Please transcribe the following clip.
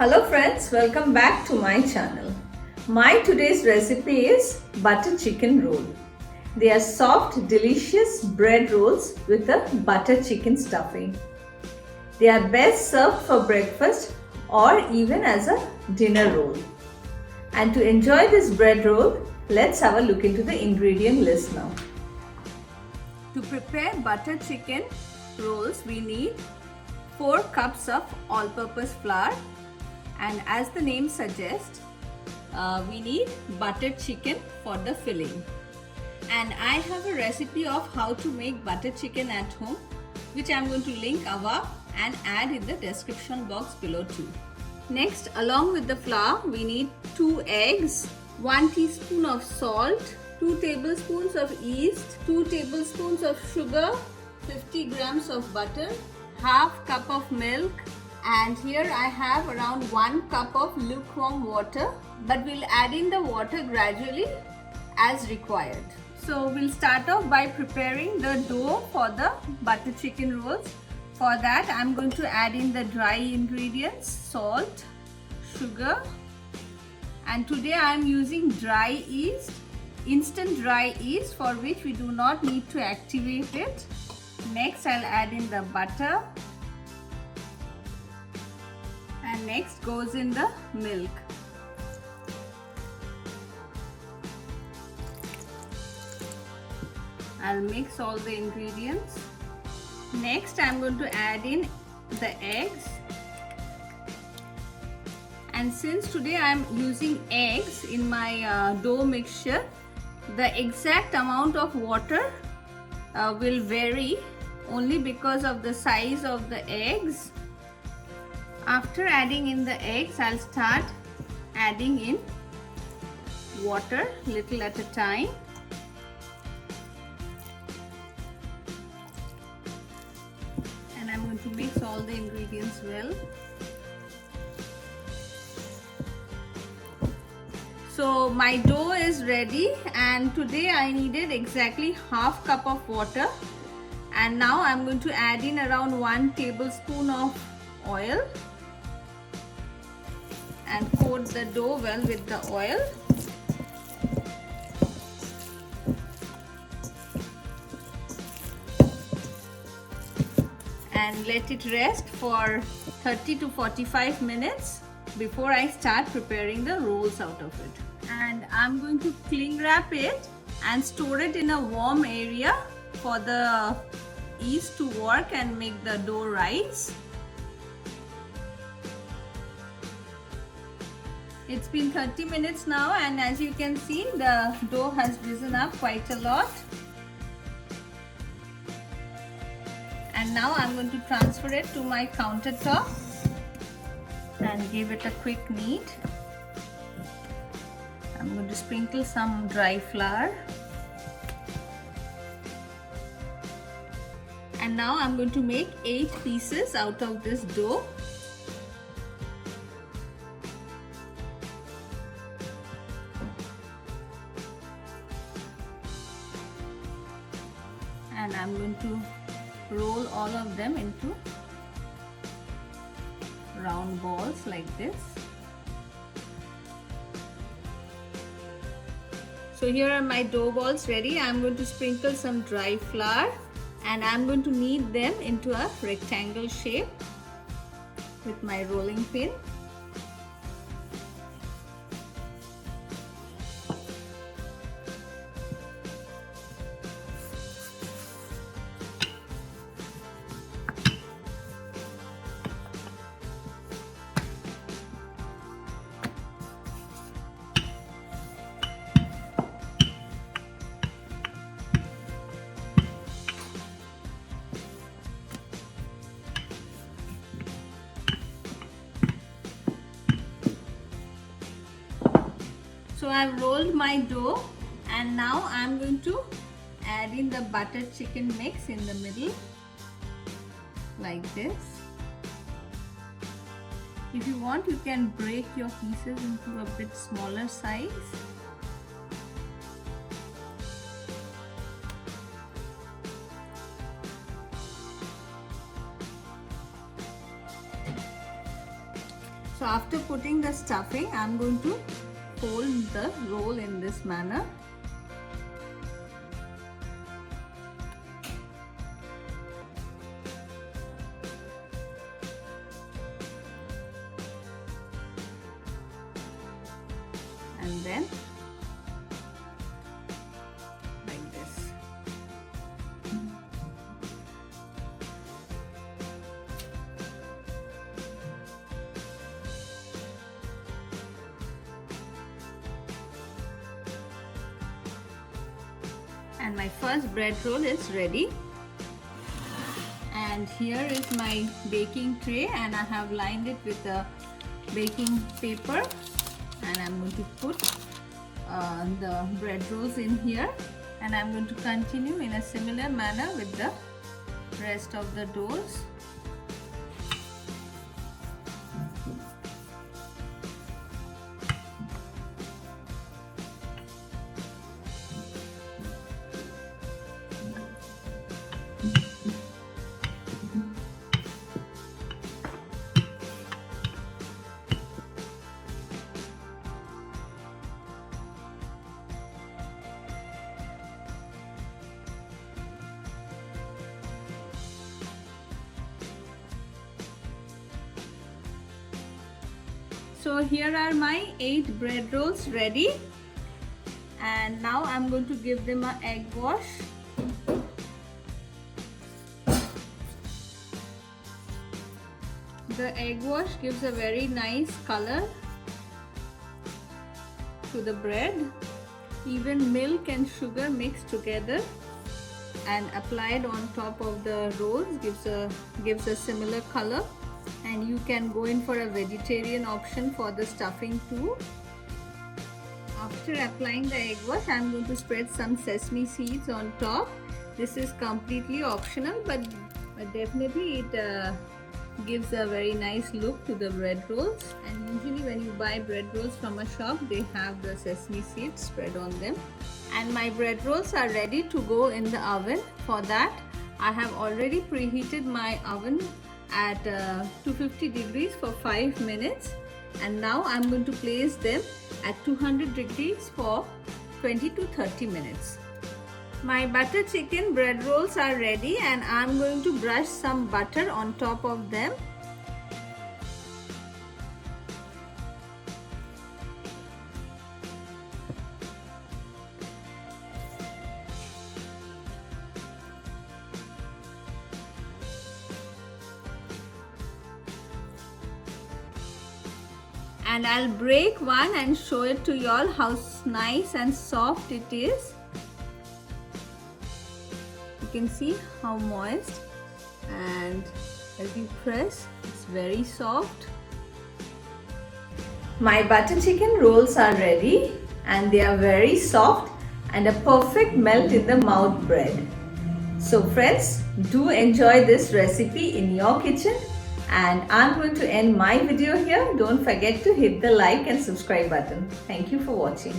Hello friends, welcome back to my channel. My today's recipe is butter chicken roll. They are soft, delicious bread rolls with a butter chicken stuffing. They are best served for breakfast or even as a dinner roll. And to enjoy this bread roll, let's have a look into the ingredient list now. To prepare butter chicken rolls, we need 4 cups of all-purpose flour. And as the name suggests, we need buttered chicken for the filling. And I have a recipe of how to make butter chicken at home, which I am going to link above and add in the description box below too. Next, along with the flour, we need 2 eggs, 1 teaspoon of salt, 2 tablespoons of yeast, 2 tablespoons of sugar, 50 grams of butter, half cup of milk, and here I have around 1 cup of lukewarm water, but we'll add in the water gradually as required. So we'll start off by preparing the dough for the butter chicken rolls. For that I'm going to add in the dry ingredients, salt, sugar, and today I am using dry yeast, instant dry yeast, for which we do not need to activate it. Next I'll add in the butter, and next goes in the milk. I'll mix all the ingredients. Next I'm going to add in the eggs, and since today I'm using eggs in my dough mixture, the exact amount of water will vary only because of the size of the eggs. After adding in the eggs, I'll start adding in water little at a time. And I'm going to mix all the ingredients well. So my dough is ready, and today I needed exactly half cup of water. And now I'm going to add in around 1 tablespoon of oil and coat the dough well with the oil. And let it rest for 30 to 45 minutes before I start preparing the rolls out of it. And I'm going to cling wrap it and store it in a warm area for the yeast to work and make the dough rise. It's been 30 minutes now, and as you can see, the dough has risen up quite a lot. And now I'm going to transfer it to my countertop and give it a quick knead. I'm going to sprinkle some dry flour. And now I'm going to make 8 pieces out of this dough. And I'm going to roll all of them into round balls like this. So here are my dough balls ready. I'm going to sprinkle some dry flour and I'm going to knead them into a rectangle shape with my rolling pin. So I've rolled my dough, and now I'm going to add in the butter chicken mix in the middle like this. If you want, you can break your pieces into a bit smaller size. So after putting the stuffing, I'm going to fold the roll in this manner. And then like this. And my first bread roll is ready. And here is my baking tray, and I have lined it with a baking paper, and I'm going to put the bread rolls in here, and I'm going to continue in a similar manner with the rest of the doughs. So here are my 8 bread rolls ready, and now I'm going to give them an egg wash. The egg wash gives a very nice color to the bread. Even milk and sugar mixed together and applied on top of the rolls gives a similar color. And you can go in for a vegetarian option for the stuffing too. After applying the egg wash, I'm going to spread some sesame seeds on top. This is completely optional, but definitely it gives a very nice look to the bread rolls. And usually when you buy bread rolls from a shop, they have the sesame seeds spread on them. And my bread rolls are ready to go in the oven. For that, I have already preheated my oven at 250 degrees for 5 minutes, and now I'm going to place them at 200 degrees for 20 to 30 minutes. My butter chicken bread rolls are ready, and I'm going to brush some butter on top of them. And I'll break one and show it to y'all how nice and soft it is. You can see how moist, and as you press, it's very soft. My butter chicken rolls are ready, and they are very soft and a perfect melt in the mouth bread. So friends, do enjoy this recipe in your kitchen. And I'm going to end my video here. Don't forget to hit the like and subscribe button. Thank you for watching.